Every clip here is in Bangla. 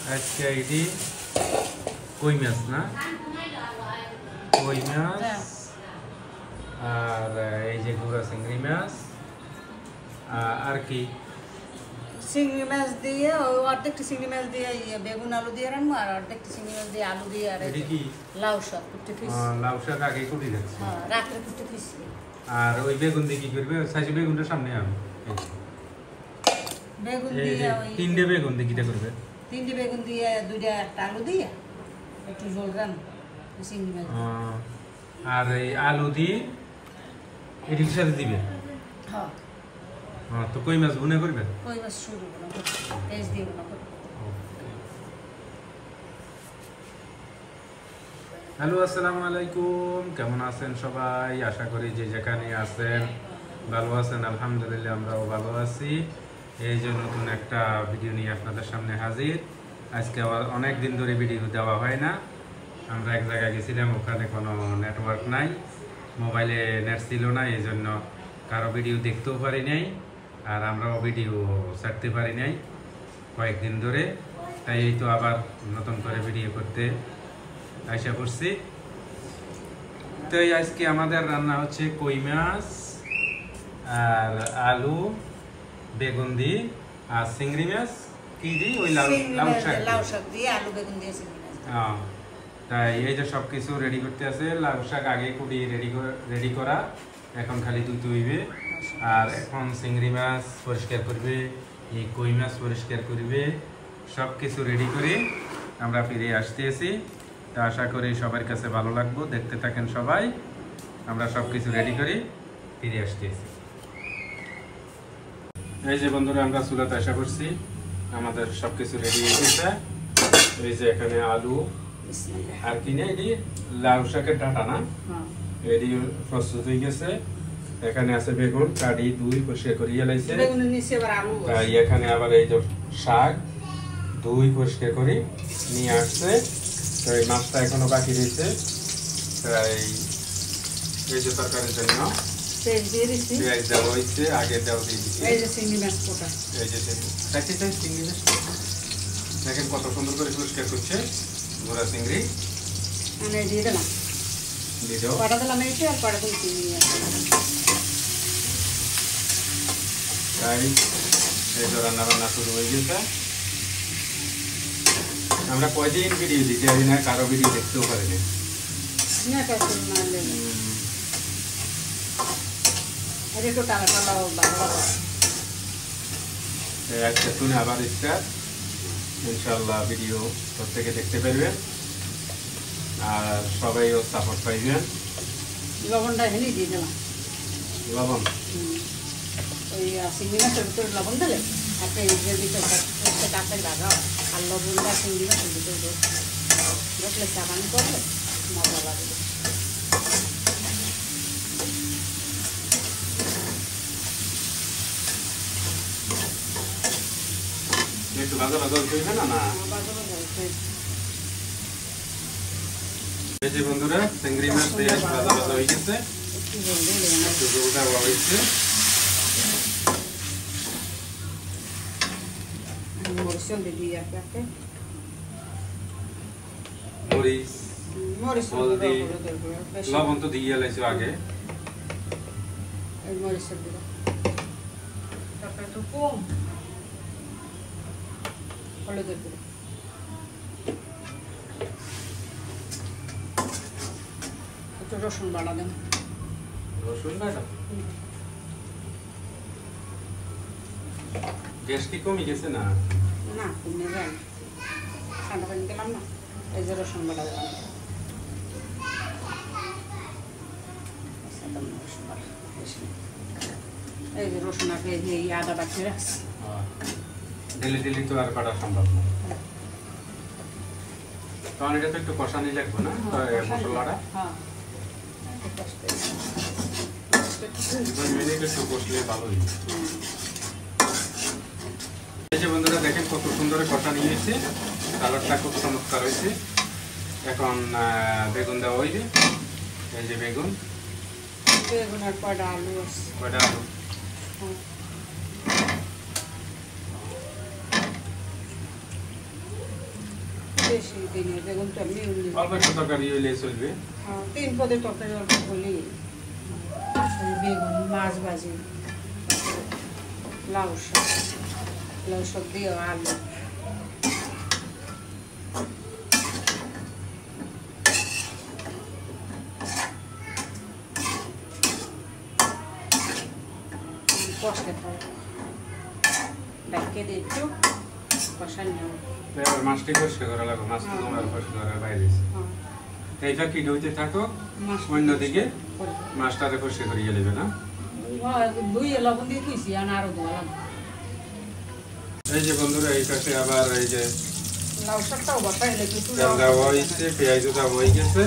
আজকে এটি কই মাছ না, কই মাছ আর এই যে গুঁড়া চিংড়ি মাছ আর কি চিংড়ি মাছ দিয়ে অর্ধেকটা চিংড়ি মাছ দিয়ে বেগুন আলু দিয়ে রান্না আর অর্ধেকটা চিংড়ি মাছ দিয়ে আলু দিয়ে আর কি লাউ শাক কুটে ফিস লাউ শাক আগে কুটি রাখছি রাত্রে কুটে ফিস আর ওই বেগুন দিয়ে কি করবে সাইজে বেগুনটা সামনে আমি বেগুন দিয়ে তিনটে বেগুন দিয়ে কিটা করবে তিনটে বেগুন দিয়ে দুইটা একটা আলু দিয়ে একটু ঝোল রান্না চিংড়ি মাছ আর এই আলু দিয়ে এটির সাথে দিবে হ্যাঁ তো কই মাছ ভুনা করবে কই মাছ শুরু করব পেস্ট দিয়ে না হ্যালো আসসালামু আলাইকুম কেমন আছেন সবাই আশা করি যে যেখানে আছেন ভালো আছেন আলহামদুলিল্লাহ আমরাও ভালো আছি এই যে নতুন একটা ভিডিও নিয়ে আপনাদের সামনে হাজির আজকে আবার অনেক দিন ধরে ভিডিও দেওয়া হয় না আমরা এক জায়গায় গেছিলাম ওখানে কোনো নেটওয়ার্ক নাই মোবাইলে নেট ছিল না এই জন্য কারো ভিডিও দেখতেও পারি নাই আর আমরাও ভিডিও ছাড়তে পারি নাই কয়েকদিন ধরে তাই এই তো আবার নতুন করে ভিডিও করতে আশা করছি তো আজকে আমাদের রান্না হচ্ছে কই মাছ আর আলু বেগুন দিয়ে আর চিংড়ি মাছ কি দিয়ে ওই লাউ শাক দিয়ে আলু বেগুন দিয়ে চিংড়ি মাছ তাই এই যে সব কিছু রেডি করতে আছে লাউ শাক আগে কুটি রেডি করা এখন খালি দুধ হইবে আর এখন চিংড়ি মাছ পরিষ্কার করবে এই কই মাছ পরিষ্কার করবে সব কিছু রেডি করে আমরা ফিরে আসতেছি তা আশা করি সবার কাছে ভালো লাগবে দেখতে থাকেন সবাই আমরা সব কিছু রেডি করি ফিরে আসতেছি এই যে বন্ধুরা আমরা চুলাতে আশা করছি আমাদের সব কিছু রেডি হয়ে গেছে এই যে এখানে আলু আর কি না এটি লাউ শাকের ডাঁটা না এটি প্রস্তুত হয়ে গেছে এখানে আছে বেগুন কাটি দুই পরিষ্কার করিয়ে লাইছে তাই এখানে আবার এই যে শাক দুই পরিষ্কার করে নিয়ে আসছে তো এই মাছটা এখনো বাকি রয়েছে তাই এই যে তরকারির জন্য পেঁয়াজ দেওয়া হয়েছে আগে দেওয়া দিয়ে দিচ্ছি এই যে চিংড়ি মাছ দেখেন কত সুন্দর করে পরিষ্কার করছে ঘোড়া চিংড়ি দিয়ে দিলাম তাই এই তো রান্না বান্না শুরু হয়ে গেছে আমরা কয়দিন ভিডিও দিতে পারি না কারো ভিডিও দেখতেও পারিনি আজকে শুনে আবার স্টার্ট ইনশাল্লাহ ভিডিও প্রত্যেকে দেখতে পারবেন আর সবাইও সাপোর্ট পাইবেন লবণটা হেলি দিয়ে দিলাম লবণ ওই চিংড়ি মাছের ভিতরে লবণ দিলে একটা এর ভিতরে কাপড় লাগাও আর লবণটা চিংড়ি মাছের ভিতরে দেখলে চাপানি করলে মজা লাগবে একটু ভাজা ভাজা হইবে না না এই যে বন্ধুরা চিংড়ি মাছ দিয়ে ভাজা ভাজা হয়ে গেছে একটু জলটা হয়েছে মরিচ হলদি লবণ তো দিয়ে লাইছো আগে মরিচের দিলাম তারপরে একটু কম হলুদের দিলাম একটু রসুন বাটা দেন রসুন বাটা গ্যাস কি কমে গেছে না না কমে যায় ঠান্ডা পানি দিলাম না এই যে রসুন বাটা দিলাম এই যে রসুন আগে এই আদা বাটিয়ে রাখছি ডেলি তো আর কাটা সম্ভব না কারণ এটা তো একটু কষানি লাগবে না মশলাটা মিনিট একটু কষলে ভালোই এই যে বন্ধুরা দেখেন কত সুন্দর কষানি হয়েছে কালারটা খুব চমৎকার হয়েছে এখন বেগুন দেওয়া হইবে এই যে বেগুন আর কয়টা আলু বেশি দিনে বেগুন তো এমনি অল্প একটু তরকারি হইলে চলবে। 3 পদের তরকারি অল্প হলেই বেগুন মাছ ভাজি লাউ শাক দিয়ে আলু কষতে থাকবে ডাকিয়ে দিয়ে একটু কষান নেব এবার মাছটি পরিষ্কার করা লাগবে, মাছ তো তোমার পরিষ্কার করার বাইরে এইটা কি হইতে থাকো, অন্যদিকে মাছটারে পরিষ্কার করিয়ে নেবে না। দুই লবণ দিয়ে দিয়েছি আরো ধোয়ালাম। এই যে বন্ধুরা এই পাশে আবার এই যে লাউ শাকটাও বসাইলে কিছু তেল দেওয়া হয়েছে, পেঁয়াজও দেওয়া হয়ে গেছে,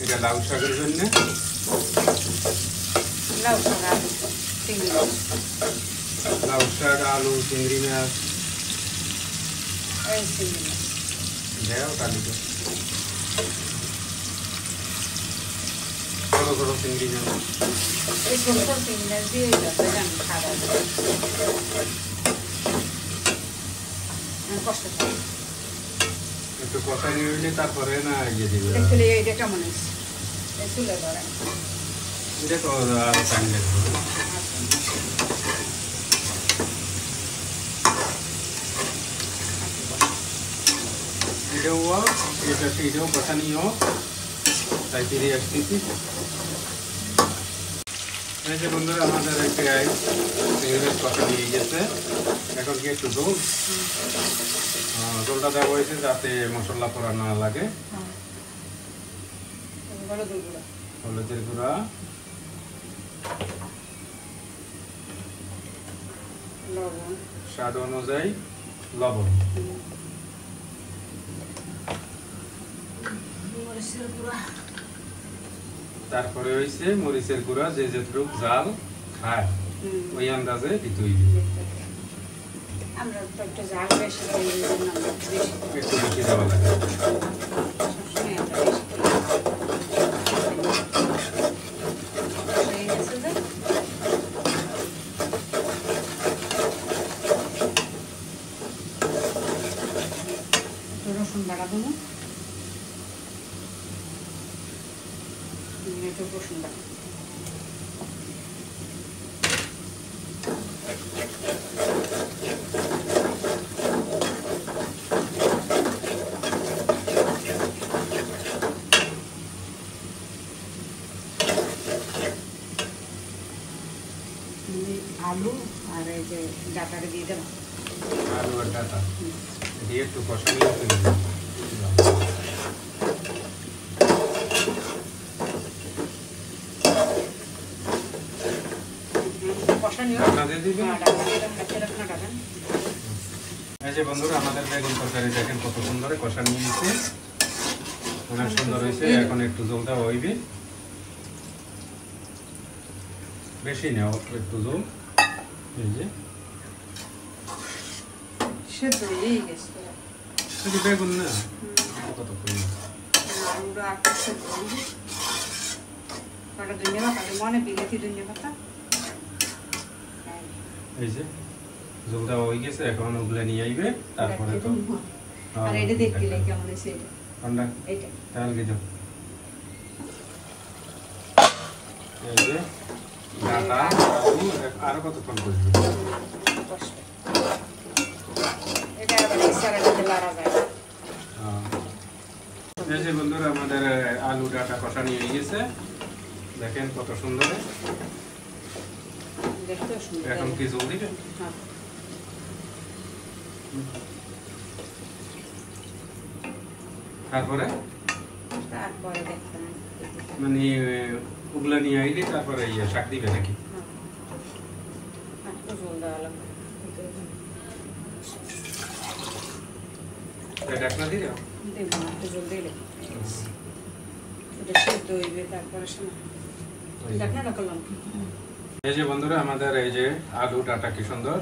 এটা লাউ শাকের জন্য। লাউ শাক আলু চিংড়ি মাছ লাউ শাক আলু চিংড়ি মাছ এই চিংড়ি মাছ দেও কালিকে ছোট ছোট চিংড়ি মাছ, এই ছোট ছোট চিংড়ি মাছ দিয়ে আমি খাওয়া কষ্ট একটু কষাই নিয়ে তারপরে না ইয়ে দিবে। দেখলে এটা কেমন আছে তুলে ধরেন এটা তো আরো টাইম লাগবে। এটাও এটাও কষানি হোক, তাই ফিরে আসতেছি। এই যে বন্ধুরা আমাদের প্রায় চিংড়ি কষা নিয়ে গেছে, এখন কি একটু জলটা দেওয়া হয়েছে যাতে মশলা পোড়া না লাগে। হলুদের গুঁড়া, লবণ স্বাদ অনুযায়ী লবণ, মরিচের গুঁড়া, তারপরে হয়েছে মরিচের গুঁড়া, যে যেটুক জাল খায় ওই আন্দাজে দিতে হইবে। আমরা তো একটু ঝাল বেশি খাই, এই জন্য আমরা একটু বেশি দেওয়া লাগে। সবসময় আমরা বেশি হয়ে গেছে যে রসুন বাটা দেবো, একটু রসুন বাটা আলু আর এই যে ডাটাটা দিয়ে দেবো। আলু আর ডাটা দিয়ে একটু কষানি হতে হবে। ঢাকনা দিয়ে দিবেন। এই যে বন্ধুরা আমাদের বেগুন তরকারি দেখেন কত সুন্দর কষা নিয়েছে, অনেক সুন্দর হয়েছে। এখন একটু জল দেওয়া হইবে, বেশি নেও একটু জল। এই যে সেদ্ধ হয়েই গেছে শুধু বেগুন না, কত পরিমাণ আলুটা আটটা সেদ্ধ হয়ে কটা ধনিয়া পাতা মনে বিলেতি ধনিয়া পাতা। এই যে জল দেওয়া হয়ে গেছে, এখন ওগুলো নিয়ে আইবে, তারপরে তো আর এটা দেখতে লাগে কেমন হয়েছে এটা ঠান্ডা এইটা তেল গেছে। এই যে ডাটা আলু আরো কতক্ষণ করবে, এটা আবার এই সারাটাতে লাড়া যায়। এই যে বন্ধুরা আমাদের আলু ডাটা কষা নিয়ে গেছে, দেখেন কত সুন্দর। দেখতেও সুন্দর। এখন কি জল দিবে? হ্যাঁ তারপরে তারপরে দেখতে মানে ওগুলা নিয়ে আইলে তারপরে ইয়ে শাক দিবে নাকি? একটু জল দেওয়া লাগবে। ঢাকনা দিয়ে দাও। দেবো না, একটু জল দিলে এটা সেদ্ধ হইবে, তারপরে শোনা ঢাকনাটা করলাম। এই যে বন্ধুরা আমাদের এই যে আলু ডাটা কি সুন্দর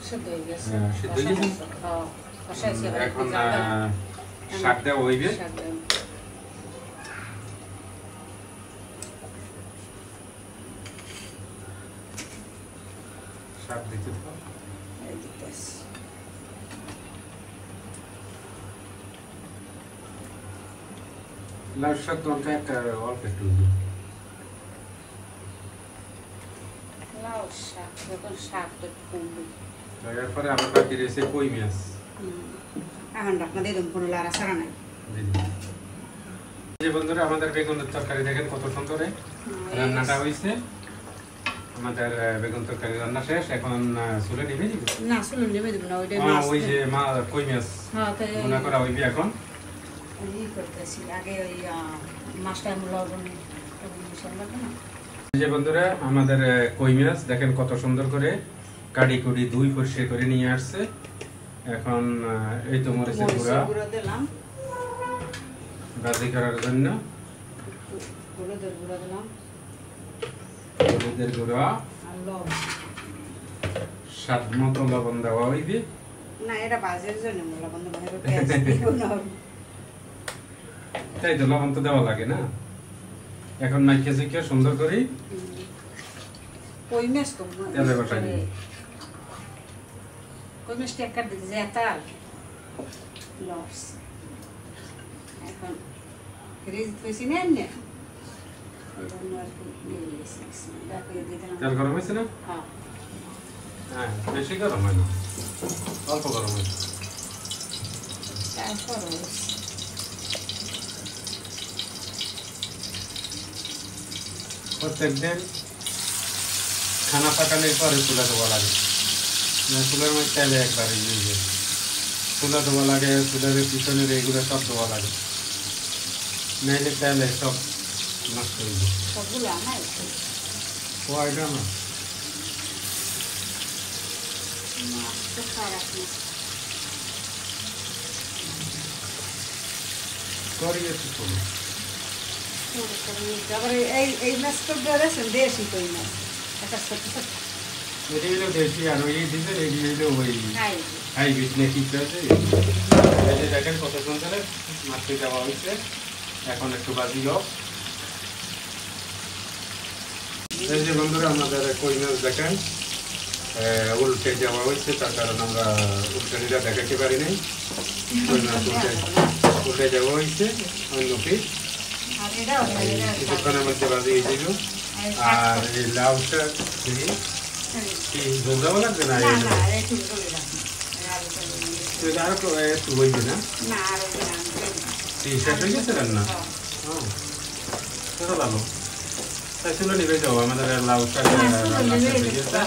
সেদ্ধ হয়ে গেছে। সিদ্ধ হয়ে গেছে। কষাইছি এখন শাক দেওয়া হইবে। শাক দিতে দাও। লাউ শাক দরকার একটা অল্প একটু লাউ শাক যখন শাক তো একটু কমবে। এরপরে আবার বাকি রয়েছে কই মাছ। এখন রাখনা দিয়ে দেবো, কোনো লাড়া ছাড়া নাই। যে বন্ধুরা আমাদের বেগুনের তরকারি দেখেন কত সুন্দর রান্নাটা হয়েছে। আমাদের বেগুন তরকারি রান্না শেষ, এখন চুলে নিবে দিব না, চুলে নেবে দিব না, ওইটাই ওই যে কই মাছ ভুনা করা হইবে এখন। ই করতেছি আগে ওই মাছটা লবণ মিশাল লাগে না। যে বন্ধুরা আমাদের কই মাছ দেখেন কত সুন্দর করে কাটি কুটি ধুই পরিষ্কার করে নিয়ে আসছে। এখন এই তো মরিচের গুঁড়া দিলাম ভাজি করার জন্য, হলুদের গুঁড়া দিলাম, হলুদের গুঁড়া আর লবণ। স্বাদ মতো লবণ দেওয়া হইবে। না, এটা ভাজির জন্য লবণ দেবো। তাই তো লবণ তো দেওয়া লাগে না। এখন মাইকে ঝুঁকে সুন্দর করে কই মাছ তো তেলে বসাই দিই। কই মাছটা একটা জেতাল লস। এখন ফ্রিজ থইছি না এমনি তেল গরম হয়েছে না? হ্যাঁ, বেশি গরম হয় না, অল্প গরম হয়। প্রত্যেকদিন খানা পাকানোর পরে চুলা দেওয়া লাগে, চুলার মধ্যে তেলে একবারে চুলা দেওয়া লাগে, চুলার পিছনের এইগুলো সব দেওয়া লাগে, নাইলে তেলে সব নষ্ট হয়ে যায়। এটা না করিয়েছি চলো। এই মাছ তো বেড়েছেন দেশি কই মাছ, একটা ছোট ছোট এটি হলো দেশি, আর ওই দিতে এটি হলো ওই হাইব্রিড নাকি আছে। এই যে দেখেন কত সুন্দর মাছটি দেওয়া হয়েছে। এখন একটু বাজি হোক। এই যে বন্ধুরা আমাদের কই মাছ দেখেন উল্টে যাওয়া হয়েছে, তার কারণ আমরা উল্টানিটা দেখাতে পারি নাই। কই মাছ উল্টে যাওয়া হয়েছে অন্য পিস, কিছুক্ষণের মধ্যে বাজি হয়ে যাইব। আর এই লাউ শাক ঝোল দেওয়া লাগবে না, আরো একটু হইবে না? শেষ হয়ে গেছে রান্না? সেটা ভালো। তাই চুলো নিবে যাও, আমাদের লাউ শাক রান্না শেষ হয়ে গেছে।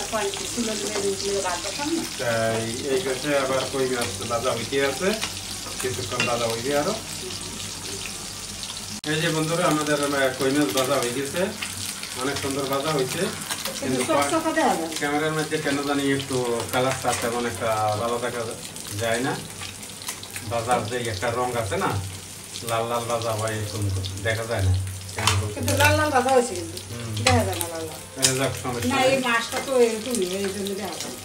তাই এই গেছে আবার কই মাছ ভাজা হইতে আছে, কিছুক্ষণ ভাজা হইবে আরো। এই যে বন্ধুরা আমাদের কই মাছ ভাজা হয়ে গেছে, অনেক সুন্দর ভাজা হয়েছে, কিন্তু ক্যামেরার মধ্যে কেন জানি একটু কালারটা তেমন একটা ভালো দেখা যায় না। বাজার যে একটা রং আছে না, লাল লাল ভাজা হয়, এরকম দেখা যায় না। লাল লাল ভাজা হয়েছে কিন্তু দেখা যায় না লাল লাল। না, এই মাছটা তো এরকমই, এই জন্য দেখা যায়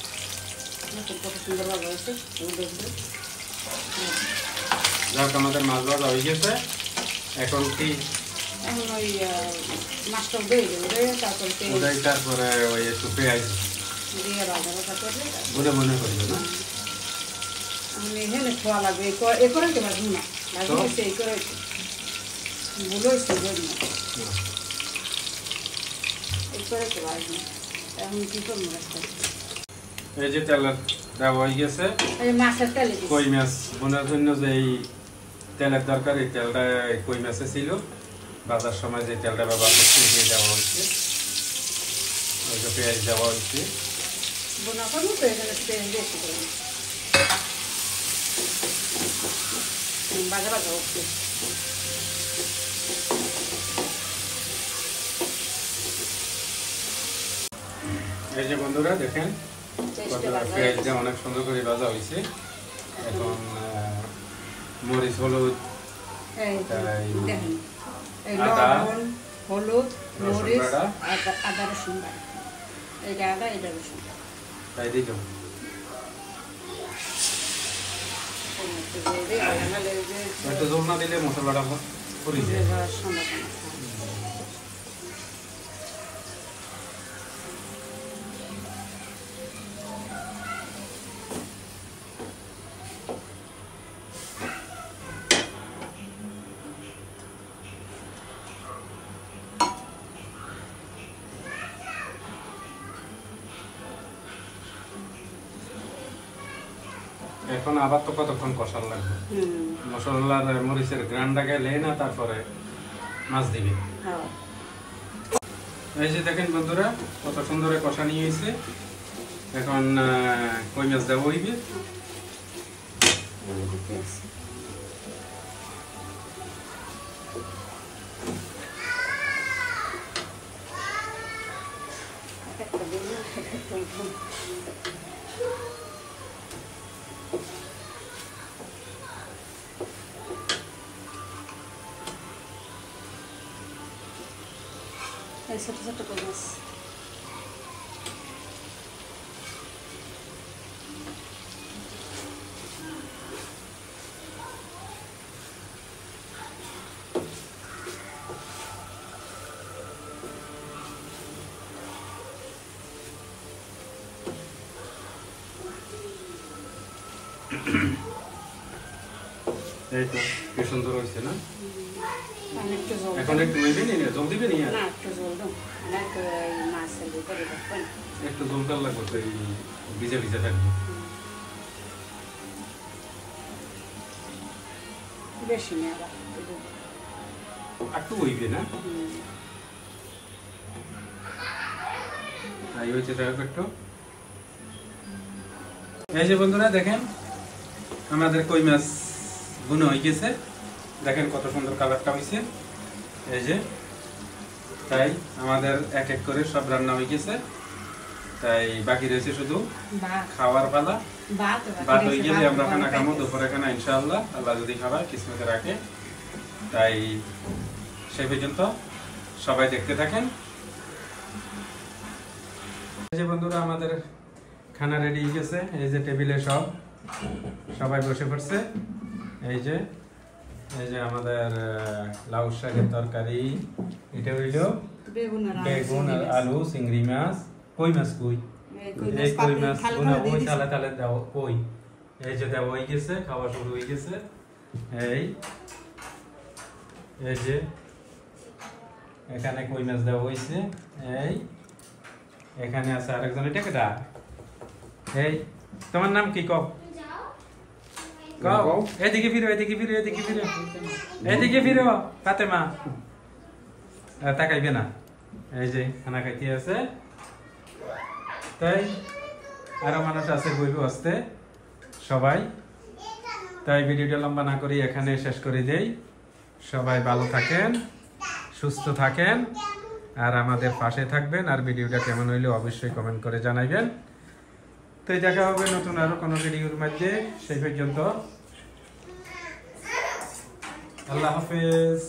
কত সুন্দর ভাজা হয়েছে। যাক, আমাদের মাছ ভাজা হয়ে গেছে। এখন কি এখন ওই মাছটা দিয়ে দেবে, তারপরে ওই একটু পেঁয়াজ দিয়ে ভাজা ভাজা করবে, মনে মনে করবে না। আমি এখানে খোয়া লাগবে এ করে তো ভাজবো না, ভাজবো হয়েছে এই করে ভুল হয়েছে জন্য এই করে তো ভাজবো। এখন কি করবো? এই যে তেল দেওয়া হয়ে গেছে, মাছের তেলে কই মাছ বোনার জন্য যে এই তেলের দরকার, এই তেলটা কই মাছে ছিল। বাজার সময় যে তেলটা ব্যবহার করছে দিয়ে দেওয়া হয়েছে, ওই যে পেঁয়াজ দেওয়া হয়েছে। বোনা করবো তো এখানে পেঁয়াজ বেশি করে ভাজা ভাজা হচ্ছে। এই যে বন্ধুরা দেখেন পেঁয়াজটা অনেক সুন্দর করে ভাজা হয়েছে। এখন মরিচ, হলুদ, হলুদ, মরিচ, আদা রসুন, এটা আদা এটা রসুন তাই দিই তো। একটু জল না দিলে মশলাটা পুড়ে যায়। এখন আবার তো কতক্ষণ কষার লাগবে। মশলার মরিচের গ্রানটা গেলে না তারপরে মাছ দিবে। এই যে দেখেন বন্ধুরা কত সুন্দর কষা নিয়ে এসে এখন কই মাছ দেবো হইবে। ছোট ছোট করে মাছ এই তো কি সুন্দর হয়েছে না? একটু এখন একটু নেবে নি জল দিবে নি না একটু জল দাও একটু মাছের ভিতরে রাখবেন একটু জল দেওয়া লাগবে তো এই ভিজে ভিজে থাকবে বেশি না একটু হইবে না তাই হয়েছে তাই একটু। এই যে বন্ধুরা দেখেন আমাদের কই মাছ গুনো হয়ে গেছে, দেখেন কত সুন্দর কালারটা হয়েছে। এই যে তাই আমাদের এক এক করে সব রান্না হয়ে গেছে, তাই বাকি রয়েছে শুধু খাওয়ার পালা। ভাত হয়ে গেলে আমরা খানা খাবো, দুপুরে খানা ইনশাআল্লাহ আল্লাহ যদি খাবার কিসমতে রাখে। তাই সেই পর্যন্ত সবাই দেখতে থাকেন। এই যে বন্ধুরা আমাদের খানা রেডি হয়ে গেছে, এই যে টেবিলে সবাই বসে পড়ছে। এই যে আমাদের লাউ শাকের তরকারি, এটা হইল বেগুন আর আলু, চিংড়ি মাছ, কই মাছ কই এই কই মাছ ওই তালে তালে দাও কই। এই যে দেওয়া হয়ে গেছে, খাওয়া শুরু হয়ে গেছে। এই যে এখানে কই মাছ দেওয়া হয়েছে। এখানে আছে আরেকজন, এটা কেটা? এই তোমার নাম কি কও? এদিকে ফিরো, এদিকে ফিরো, এদিকে ফিরো, এদিকে ফিরো ফাতেমা, তাকাইবে না। এই যে খানা খাইতে আছে, তাই আরো মানুষ আছে বইবে আসতে সবাই। তাই ভিডিওটা লম্বা না করি এখানে শেষ করে দেই। সবাই ভালো থাকেন, সুস্থ থাকেন, আর আমাদের পাশে থাকবেন। আর ভিডিওটা কেমন হইলে অবশ্যই কমেন্ট করে জানাইবেন। তো দেখা হবে নতুন আরো কোনো ভিডিওর মধ্যে। সেই পর্যন্ত আল্লাহ হাফেজ।